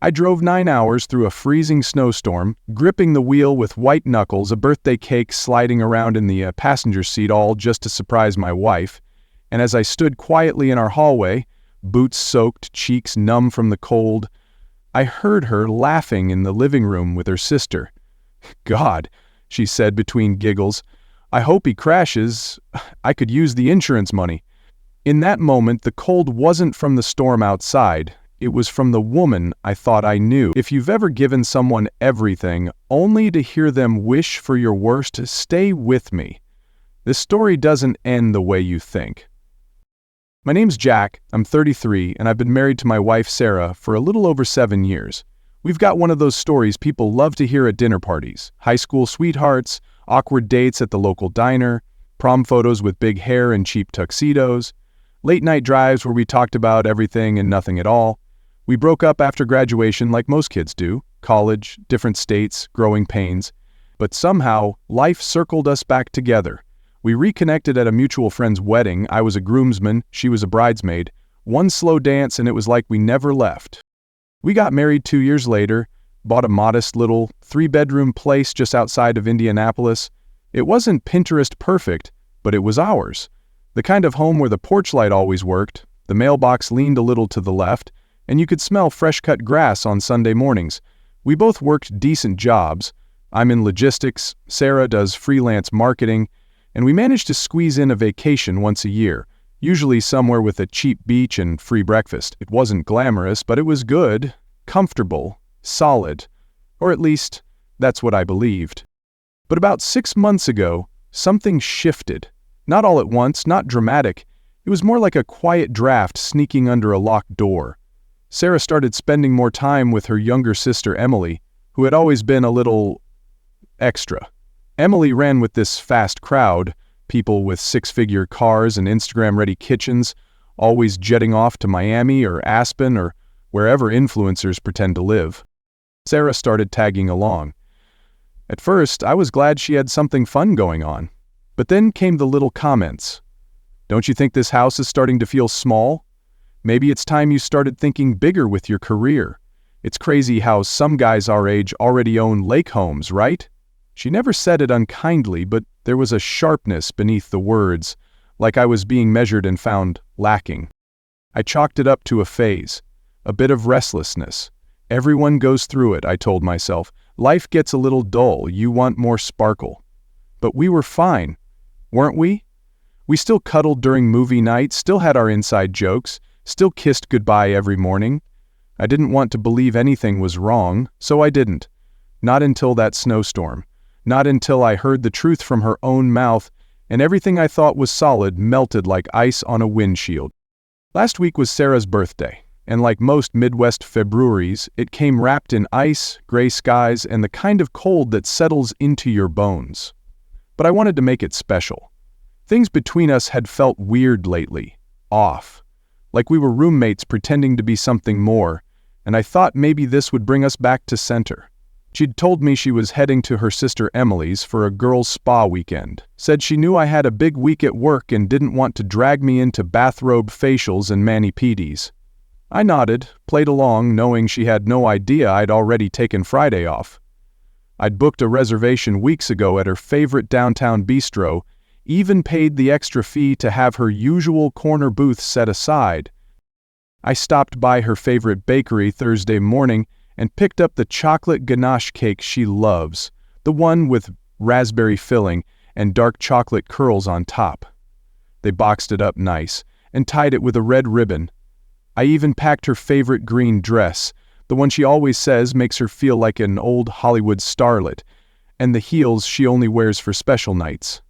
I drove 9 hours through a freezing snowstorm, gripping the wheel with white knuckles, a birthday cake sliding around in the passenger seat, all just to surprise my wife. And as I stood quietly in our hallway, boots soaked, cheeks numb from the cold, I heard her laughing in the living room with her sister. "God," she said between giggles, "I hope he crashes. I could use the insurance money." In that moment, the cold wasn't from the storm outside. It was from the woman I thought I knew. If you've ever given someone everything, only to hear them wish for your worst, stay with me. This story doesn't end the way you think. My name's Jack, I'm 33, and I've been married to my wife Sarah for a little over 7 years. We've got one of those stories people love to hear at dinner parties: high school sweethearts, awkward dates at the local diner, prom photos with big hair and cheap tuxedos, late night drives where we talked about everything and nothing at all. We broke up after graduation like most kids do: college, different states, growing pains. But somehow, life circled us back together. We reconnected at a mutual friend's wedding. I was a groomsman, she was a bridesmaid. One slow dance and it was like we never left. We got married 2 years later, bought a modest little 3-bedroom place just outside of Indianapolis. It wasn't Pinterest perfect, but it was ours. The kind of home where the porch light always worked, the mailbox leaned a little to the left, and you could smell fresh-cut grass on Sunday mornings. We both worked decent jobs. I'm in logistics, Sarah does freelance marketing, and we managed to squeeze in a vacation once a year, usually somewhere with a cheap beach and free breakfast. It wasn't glamorous, but it was good, comfortable, solid, or at least that's what I believed. But about 6 months ago, something shifted. Not all at once, not dramatic. It was more like a quiet draft sneaking under a locked door. Sarah started spending more time with her younger sister Emily, who had always been a little extra. Emily ran with this fast crowd, people with 6-figure cars and Instagram-ready kitchens, always jetting off to Miami or Aspen or wherever influencers pretend to live. Sarah started tagging along. At first, I was glad she had something fun going on. But then came the little comments. "Don't you think this house is starting to feel small? Maybe it's time you started thinking bigger with your career. It's crazy how some guys our age already own lake homes, right?" She never said it unkindly, but there was a sharpness beneath the words, like I was being measured and found lacking. I chalked it up to a phase, a bit of restlessness. Everyone goes through it, I told myself. Life gets a little dull, you want more sparkle. But we were fine, weren't we? We still cuddled during movie nights, still had our inside jokes, still kissed goodbye every morning. I didn't want to believe anything was wrong, so I didn't. Not until that snowstorm. Not until I heard the truth from her own mouth, and everything I thought was solid melted like ice on a windshield. Last week was Sarah's birthday, and like most Midwest Februaries, it came wrapped in ice, gray skies, and the kind of cold that settles into your bones. But I wanted to make it special. Things between us had felt weird lately, off, like we were roommates pretending to be something more, and I thought maybe this would bring us back to center. She'd told me she was heading to her sister Emily's for a girls' spa weekend, said she knew I had a big week at work and didn't want to drag me into bathrobe facials and mani-pedis. I nodded, played along, knowing she had no idea I'd already taken Friday off. I'd booked a reservation weeks ago at her favorite downtown bistro, even paid the extra fee to have her usual corner booth set aside. I stopped by her favorite bakery Thursday morning and picked up the chocolate ganache cake she loves, the one with raspberry filling and dark chocolate curls on top. They boxed it up nice and tied it with a red ribbon. I even packed her favorite green dress, the one she always says makes her feel like an old Hollywood starlet, and the heels she only wears for special nights.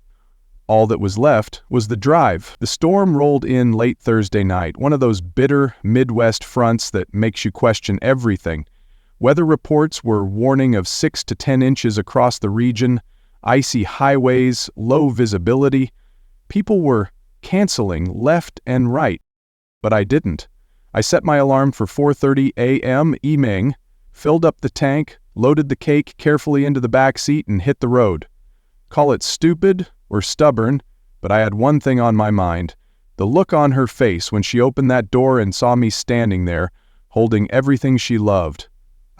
All that was left was the drive. The storm rolled in late Thursday night, one of those bitter Midwest fronts that makes you question everything. Weather reports were warning of 6 to 10 inches across the region, icy highways, low visibility. People were canceling left and right, but I didn't. I set my alarm for 4:30 a.m. evening, filled up the tank, loaded the cake carefully into the back seat, and hit the road. Call it stupid or stubborn, but I had one thing on my mind: the look on her face when she opened that door and saw me standing there, holding everything she loved.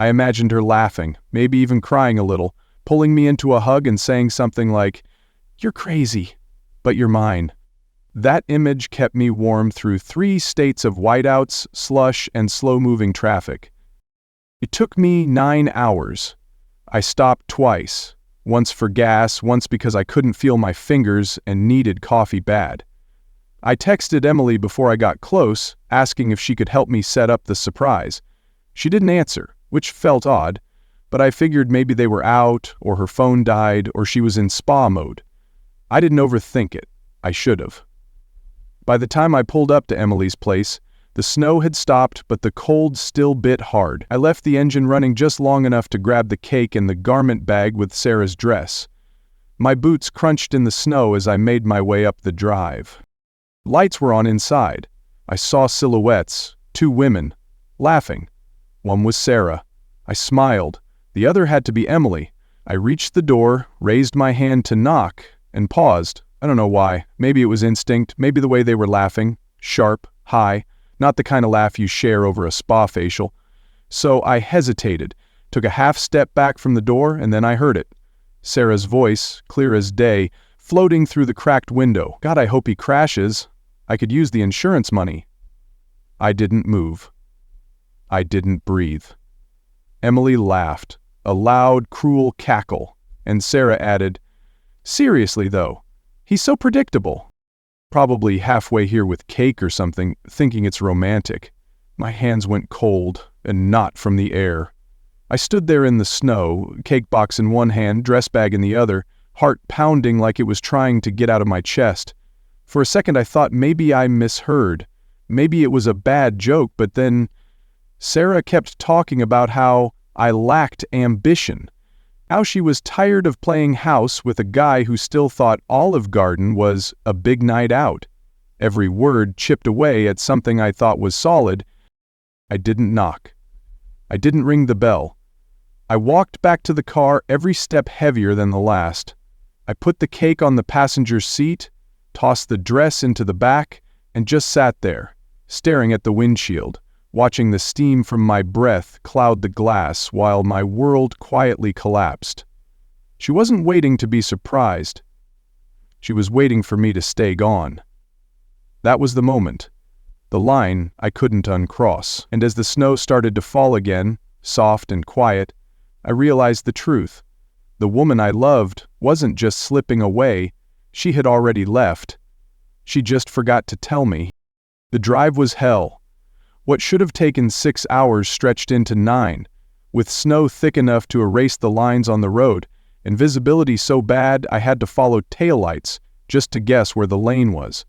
I imagined her laughing, maybe even crying a little, pulling me into a hug and saying something like, "You're crazy, but you're mine." That image kept me warm through 3 states of whiteouts, slush, and slow-moving traffic. It took me 9 hours. I stopped twice, once for gas, once because I couldn't feel my fingers and needed coffee bad. I texted Emily before I got close, asking if she could help me set up the surprise. She didn't answer, which felt odd, but I figured maybe they were out, or her phone died, or she was in spa mode. I didn't overthink it. I should have. By the time I pulled up to Emily's place, the snow had stopped, but the cold still bit hard. I left the engine running just long enough to grab the cake and the garment bag with Sarah's dress. My boots crunched in the snow as I made my way up the drive. Lights were on inside. I saw silhouettes, 2 women, laughing. One was Sarah. I smiled. The other had to be Emily. I reached the door, raised my hand to knock, and paused. I don't know why. Maybe it was instinct, maybe the way they were laughing. Sharp, high, not the kind of laugh you share over a spa facial. So I hesitated, took a half step back from the door, and then I heard it. Sarah's voice, clear as day, floating through the cracked window. God, I hope he crashes. I could use the insurance money. I didn't move. I didn't breathe. Emily laughed, a loud, cruel cackle, and Sarah added, "Seriously, though, he's so predictable." Probably halfway here with cake or something, thinking it's romantic. My hands went cold, and not from the air. I stood there in the snow, cake box in one hand, dress bag in the other, heart pounding like it was trying to get out of my chest. For a second I thought maybe I misheard. Maybe it was a bad joke, but then Sarah kept talking about how I lacked ambition. How she was tired of playing house with a guy who still thought Olive Garden was a big night out. Every word chipped away at something I thought was solid. I didn't knock. I didn't ring the bell. I walked back to the car, every step heavier than the last. I put the cake on the passenger's seat, tossed the dress into the back, and just sat there, staring at the windshield, watching the steam from my breath cloud the glass while my world quietly collapsed. She wasn't waiting to be surprised. She was waiting for me to stay gone. That was the moment. The line I couldn't uncross. And as the snow started to fall again, soft and quiet, I realized the truth. The woman I loved wasn't just slipping away, she had already left. She just forgot to tell me. The drive was hell. What should have taken 6 hours stretched into 9, with snow thick enough to erase the lines on the road, and visibility so bad I had to follow taillights just to guess where the lane was.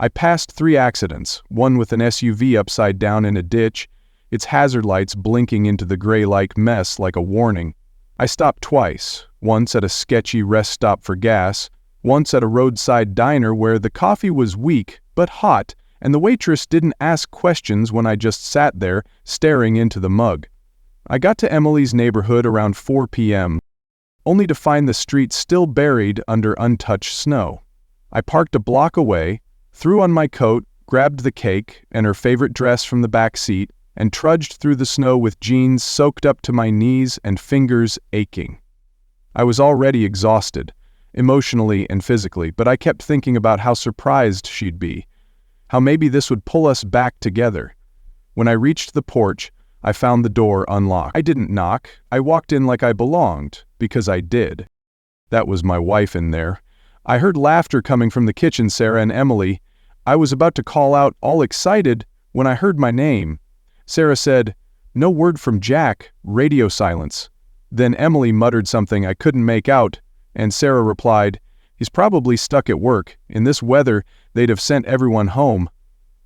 I passed 3 accidents, one with an SUV upside down in a ditch, its hazard lights blinking into the gray-like mess like a warning. I stopped twice, once at a sketchy rest stop for gas, once at a roadside diner where the coffee was weak but hot, and the waitress didn't ask questions when I just sat there, staring into the mug. I got to Emily's neighborhood around 4 p.m., only to find the street still buried under untouched snow. I parked a block away, threw on my coat, grabbed the cake and her favorite dress from the back seat, and trudged through the snow with jeans soaked up to my knees and fingers aching. I was already exhausted, emotionally and physically, but I kept thinking about how surprised she'd be, how maybe this would pull us back together. When I reached the porch, I found the door unlocked. I didn't knock. I walked in like I belonged, because I did. That was my wife in there. I heard laughter coming from the kitchen, Sarah and Emily. I was about to call out, all excited, when I heard my name. Sarah said, "No word from Jack," radio silence. Then Emily muttered something I couldn't make out, and Sarah replied, "He's probably stuck at work. In this weather, they'd have sent everyone home."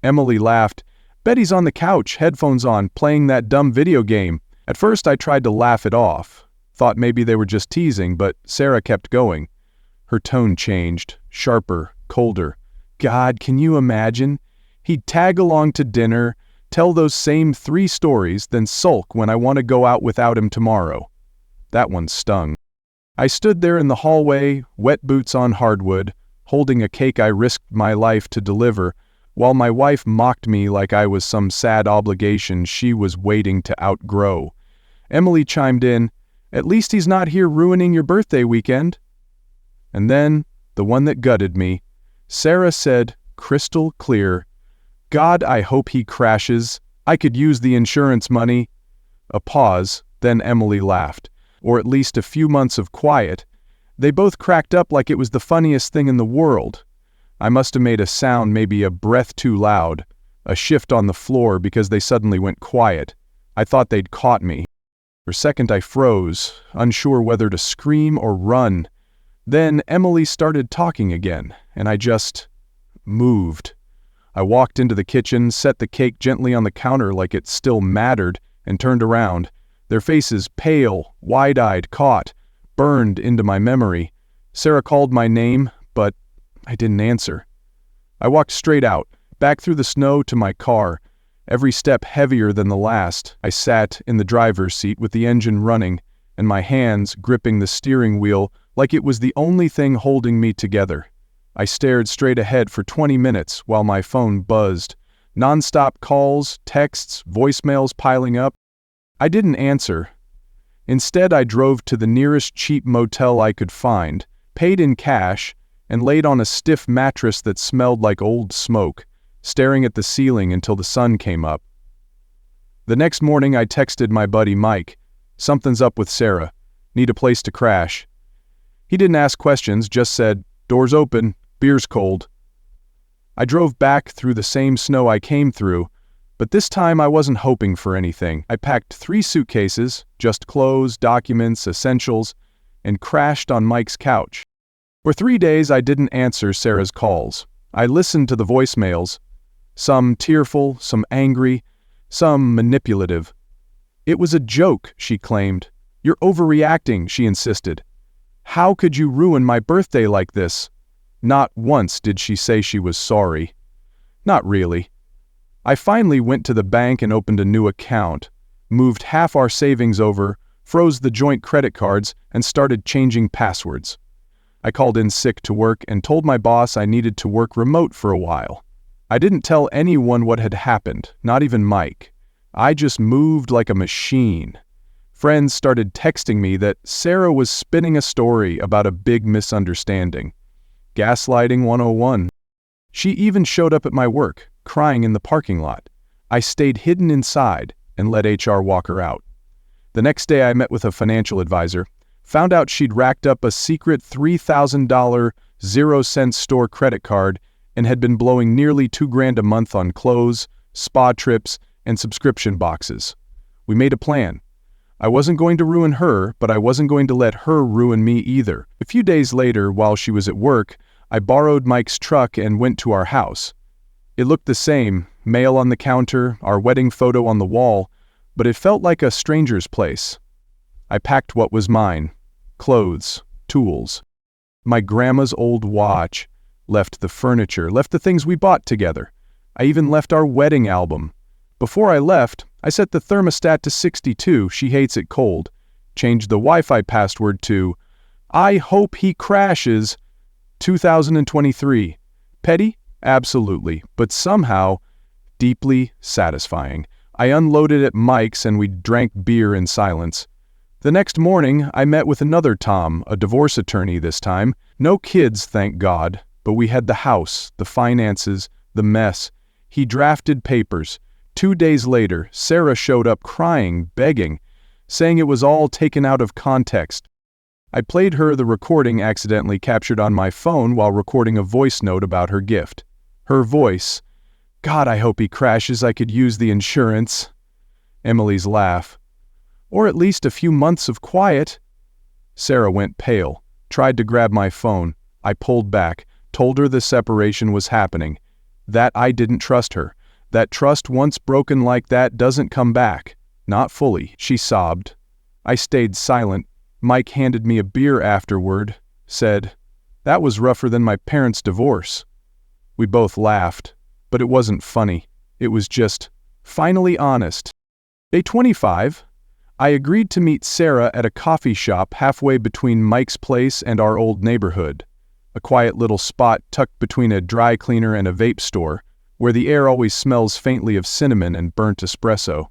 Emily laughed. "Bet he's on the couch, headphones on, playing that dumb video game." At first I tried to laugh it off, thought maybe they were just teasing, but Sarah kept going. Her tone changed, sharper, colder. "God, can you imagine? He'd tag along to dinner, tell those same 3 stories, then sulk when I want to go out without him tomorrow." That one stung. I stood there in the hallway, wet boots on hardwood, holding a cake I risked my life to deliver, while my wife mocked me like I was some sad obligation she was waiting to outgrow. Emily chimed in, "At least he's not here ruining your birthday weekend." And then, the one that gutted me, Sarah said, crystal clear, "God, I hope he crashes. I could use the insurance money." A pause, then Emily laughed. Or at least a few months of quiet. They both cracked up like it was the funniest thing in the world. I must have made a sound maybe a breath too loud, a shift on the floor because they suddenly went quiet. I thought they'd caught me. For a second I froze, unsure whether to scream or run. Then Emily started talking again, and I just moved. I walked into the kitchen, set the cake gently on the counter like it still mattered, and turned around. Their faces pale, wide-eyed, caught, burned into my memory. Sarah called my name, but I didn't answer. I walked straight out, back through the snow to my car, every step heavier than the last. I sat in the driver's seat with the engine running, and my hands gripping the steering wheel like it was the only thing holding me together. I stared straight ahead for 20 minutes while my phone buzzed. Non-stop calls, texts, voicemails piling up. I didn't answer. Instead, I drove to the nearest cheap motel I could find, paid in cash, and laid on a stiff mattress that smelled like old smoke, staring at the ceiling until the sun came up. The next morning, I texted my buddy Mike, "Something's up with Sarah. Need a place to crash." He didn't ask questions, just said, "Doors open, beer's cold." I drove back through the same snow I came through, but this time I wasn't hoping for anything. I packed 3 suitcases, just clothes, documents, essentials, and crashed on Mike's couch. For 3 days I didn't answer Sarah's calls. I listened to the voicemails, some tearful, some angry, some manipulative. "It was a joke," she claimed. "You're overreacting," she insisted. "How could you ruin my birthday like this?" Not once did she say she was sorry. Not really. I finally went to the bank and opened a new account, moved half our savings over, froze the joint credit cards, and started changing passwords. I called in sick to work and told my boss I needed to work remote for a while. I didn't tell anyone what had happened, not even Mike. I just moved like a machine. Friends started texting me that Sarah was spinning a story about a big misunderstanding. Gaslighting 101. She even showed up at my work, crying in the parking lot. I stayed hidden inside and let HR walk her out. The next day I met with a financial advisor, found out she'd racked up a secret $3,000 0-cent store credit card and had been blowing nearly $2,000 a month on clothes, spa trips, and subscription boxes. We made a plan. I wasn't going to ruin her, but I wasn't going to let her ruin me either. A few days later, while she was at work, I borrowed Mike's truck and went to our house. It looked the same, mail on the counter, our wedding photo on the wall, but it felt like a stranger's place. I packed what was mine: clothes, tools, my grandma's old watch, left the furniture, left the things we bought together. I even left our wedding album. Before I left, I set the thermostat to 62, she hates it cold, changed the Wi-Fi password to "I hope he crashes 2023. Petty? Absolutely, but somehow deeply satisfying. I unloaded at Mike's and we drank beer in silence. The next morning, I met with another Tom, a divorce attorney this time. No kids, thank God, but we had the house, the finances, the mess. He drafted papers. 2 days later, Sarah showed up crying, begging, saying it was all taken out of context. I played her the recording accidentally captured on my phone while recording a voice note about her gift. Her voice, "God, I hope he crashes, I could use the insurance." Emily's laugh, "Or at least a few months of quiet." Sarah went pale, tried to grab my phone. I pulled back, told her the separation was happening, that I didn't trust her. That trust once broken like that doesn't come back. Not fully, she sobbed. I stayed silent. Mike handed me a beer afterward, said, "That was rougher than my parents' divorce." We both laughed, but it wasn't funny. It was just finally honest. Day 25, I agreed to meet Sarah at a coffee shop halfway between Mike's place and our old neighborhood, a quiet little spot tucked between a dry cleaner and a vape store, where the air always smells faintly of cinnamon and burnt espresso.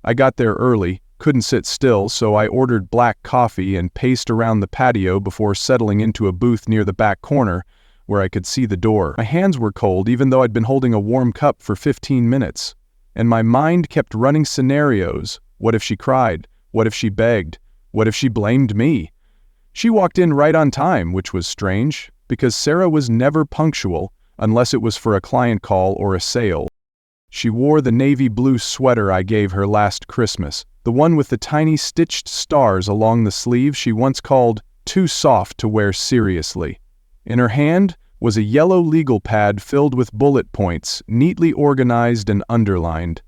I got there early, couldn't sit still, so I ordered black coffee and paced around the patio before settling into a booth near the back corner where I could see the door. My hands were cold even though I'd been holding a warm cup for 15 minutes, and my mind kept running scenarios. What if she cried? What if she begged? What if she blamed me? She walked in right on time, which was strange, because Sarah was never punctual unless it was for a client call or a sale. She wore the navy blue sweater I gave her last Christmas, the one with the tiny stitched stars along the sleeve she once called too soft to wear seriously. In her hand was a yellow legal pad filled with bullet points, neatly organized and underlined.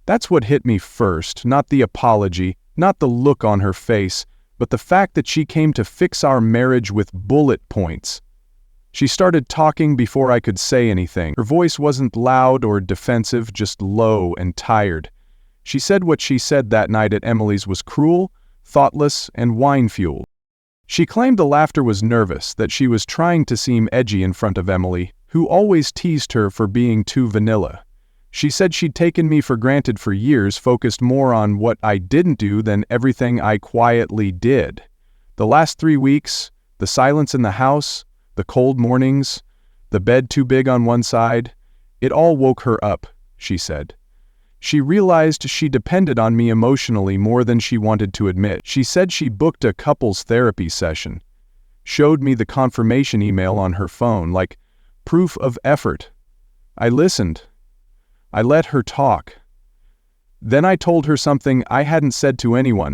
That's what hit me first, not the apology, not the look on her face, but the fact that she came to fix our marriage with bullet points. She started talking before I could say anything. Her voice wasn't loud or defensive, just low and tired. She said what she said that night at Emily's was cruel, thoughtless, and wine-fueled. She claimed the laughter was nervous, that she was trying to seem edgy in front of Emily, who always teased her for being too vanilla. She said she'd taken me for granted for years, focused more on what I didn't do than everything I quietly did. The last 3 weeks, the silence in the house, the cold mornings, the bed too big on one side, it all woke her up, she said. She realized she depended on me emotionally more than she wanted to admit. She said she booked a couples therapy session, showed me the confirmation email on her phone, like proof of effort. I listened. I let her talk. Then I told her something I hadn't said to anyone.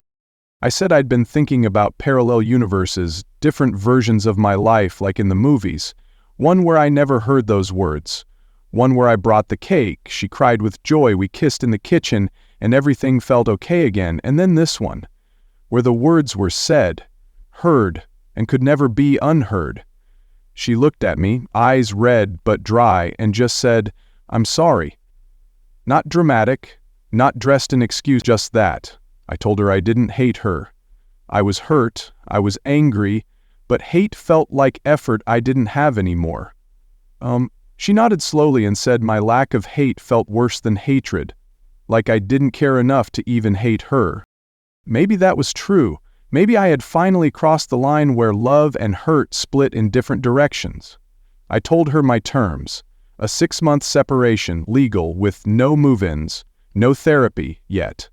I said I'd been thinking about parallel universes, different versions of my life like in the movies, one where I never heard those words, one where I brought the cake, she cried with joy, we kissed in the kitchen, and everything felt okay again, and then this one, where the words were said, heard, and could never be unheard. She looked at me, eyes red but dry, and just said, "I'm sorry." Not dramatic, not dressed in excuse, just that. I told her I didn't hate her. I was hurt, I was angry, but hate felt like effort I didn't have anymore. She nodded slowly and said my lack of hate felt worse than hatred, like I didn't care enough to even hate her. Maybe that was true. Maybe I had finally crossed the line where love and hurt split in different directions. I told her my terms: a 6-month separation, legal, with no move-ins, no therapy yet.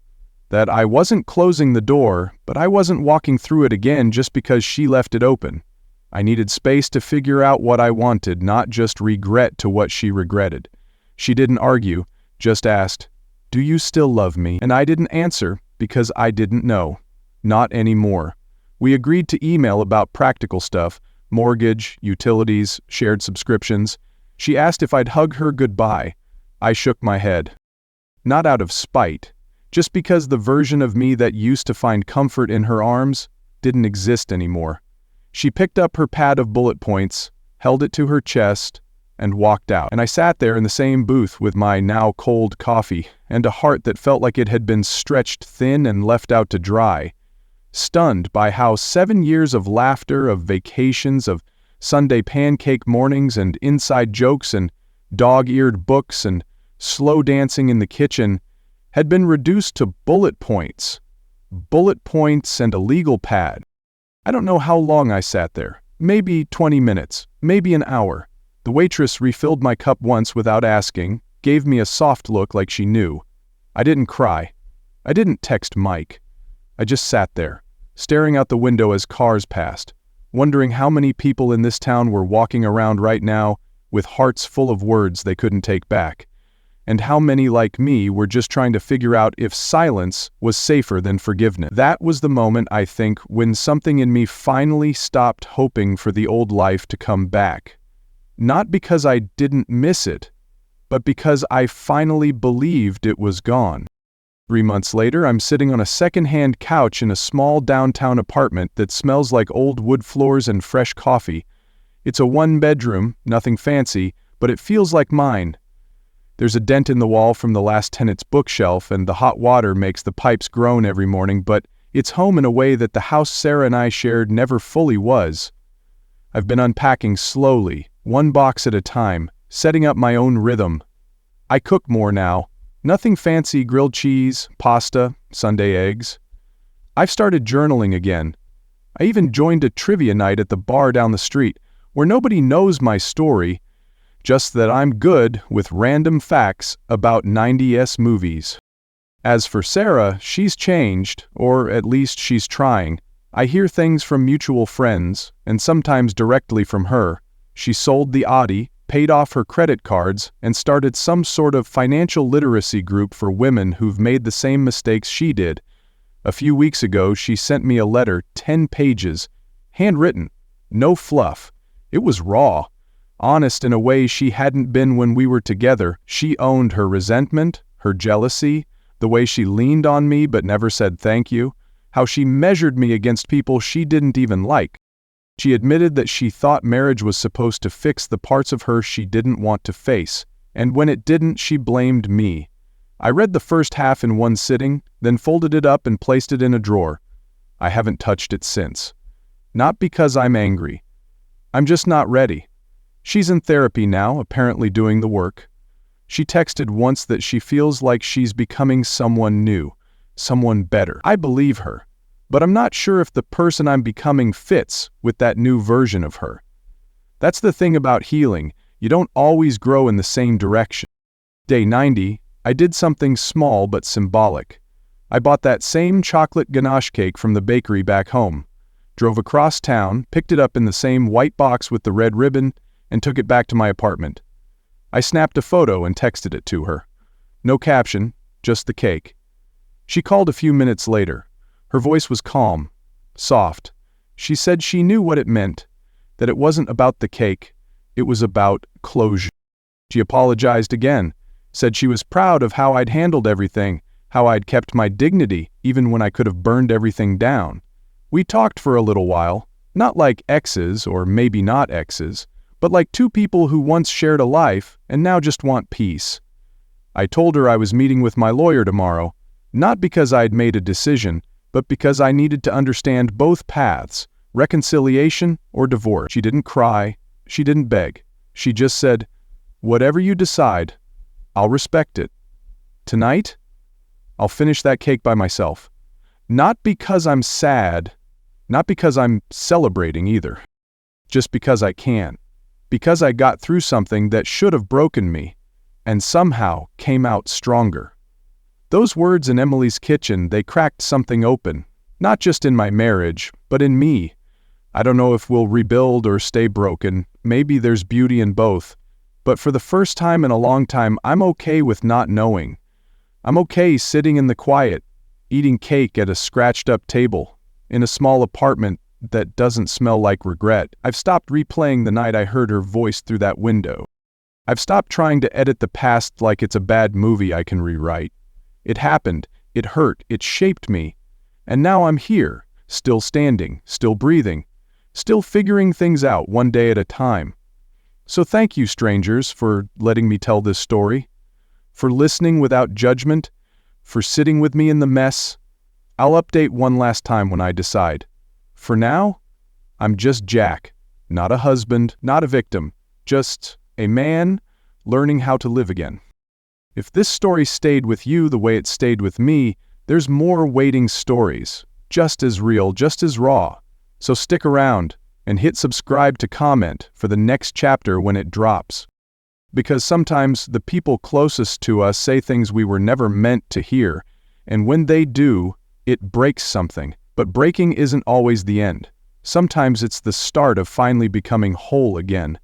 That I wasn't closing the door, but I wasn't walking through it again just because she left it open. I needed space to figure out what I wanted, not just regret to what she regretted. She didn't argue, just asked, "Do you still love me?" And I didn't answer because I didn't know. Not anymore. We agreed to email about practical stuff, mortgage, utilities, shared subscriptions. She asked if I'd hug her goodbye. I shook my head. Not out of spite, just because the version of me that used to find comfort in her arms didn't exist anymore. She picked up her pad of bullet points, held it to her chest, and walked out. And I sat there in the same booth with my now cold coffee and a heart that felt like it had been stretched thin and left out to dry, stunned by how 7 years of laughter, of vacations, of Sunday pancake mornings and inside jokes and dog-eared books and slow dancing in the kitchen had been reduced to bullet points and a legal pad. I don't know how long I sat there, maybe 20 minutes, maybe an hour. The waitress refilled my cup once without asking, gave me a soft look like she knew. I didn't cry. I didn't text Mike. I just sat there, staring out the window as cars passed, wondering how many people in this town were walking around right now with hearts full of words they couldn't take back, and how many like me were just trying to figure out if silence was safer than forgiveness. That was the moment, I think, when something in me finally stopped hoping for the old life to come back. Not because I didn't miss it, but because I finally believed it was gone. 3 months later, I'm sitting on a second-hand couch in a small downtown apartment that smells like old wood floors and fresh coffee. It's a 1-bedroom, nothing fancy, but it feels like mine. There's a dent in the wall from the last tenant's bookshelf, and the hot water makes the pipes groan every morning, but it's home in a way that the house Sarah and I shared never fully was. I've been unpacking slowly, one box at a time, setting up my own rhythm. I cook more now. Nothing fancy: grilled cheese, pasta, Sunday eggs. I've started journaling again. I even joined a trivia night at the bar down the street, where nobody knows my story, just that I'm good with random facts about 90s movies. As for Sarah, she's changed, or at least she's trying. I hear things from mutual friends, and sometimes directly from her. She sold the Audi, paid off her credit cards, and started some sort of financial literacy group for women who've made the same mistakes she did. A few weeks ago, she sent me a letter, 10 pages, handwritten, no fluff. It was raw, honest in a way she hadn't been when we were together. She owned her resentment, her jealousy, the way she leaned on me but never said thank you, how she measured me against people she didn't even like. She admitted that she thought marriage was supposed to fix the parts of her she didn't want to face, and when it didn't, she blamed me. I read the first half in one sitting, then folded it up and placed it in a drawer. I haven't touched it since. Not because I'm angry. I'm just not ready. She's in therapy now, apparently doing the work. She texted once that she feels like she's becoming someone new, someone better. I believe her, but I'm not sure if the person I'm becoming fits with that new version of her. That's the thing about healing, you don't always grow in the same direction. Day 90, I did something small but symbolic. I bought that same chocolate ganache cake from the bakery back home, drove across town, picked it up in the same white box with the red ribbon, and took it back to my apartment. I snapped a photo and texted it to her. No caption, just the cake. She called a few minutes later. Her voice was calm, soft. She said she knew what it meant, that it wasn't about the cake, it was about closure. She apologized again, said she was proud of how I'd handled everything, how I'd kept my dignity even when I could have burned everything down. We talked for a little while, not like exes or maybe not exes, but like two people who once shared a life and now just want peace. I told her I was meeting with my lawyer tomorrow, not because I'd made a decision, but because I needed to understand both paths, reconciliation or divorce. She didn't cry, she didn't beg. She just said, "Whatever you decide, I'll respect it. Tonight, I'll finish that cake by myself. Not because I'm sad, not because I'm celebrating either. Just because I can. Because I got through something that should have broken me, and somehow came out stronger." Those words in Emily's kitchen, they cracked something open, not just in my marriage, but in me. I don't know if we'll rebuild or stay broken, maybe there's beauty in both. But for the first time in a long time, I'm okay with not knowing. I'm okay sitting in the quiet, eating cake at a scratched-up table, in a small apartment that doesn't smell like regret. I've stopped replaying the night I heard her voice through that window. I've stopped trying to edit the past like it's a bad movie I can rewrite. It happened, it hurt, it shaped me. And now I'm here, still standing, still breathing, still figuring things out one day at a time. So thank you, strangers, for letting me tell this story, for listening without judgment, for sitting with me in the mess. I'll update one last time when I decide. For now, I'm just Jack, not a husband, not a victim, just a man learning how to live again. If this story stayed with you the way it stayed with me, there's more waiting stories, just as real, just as raw. So stick around and hit subscribe to comment for the next chapter when it drops. Because sometimes the people closest to us say things we were never meant to hear, and when they do, it breaks something. But breaking isn't always the end. Sometimes it's the start of finally becoming whole again.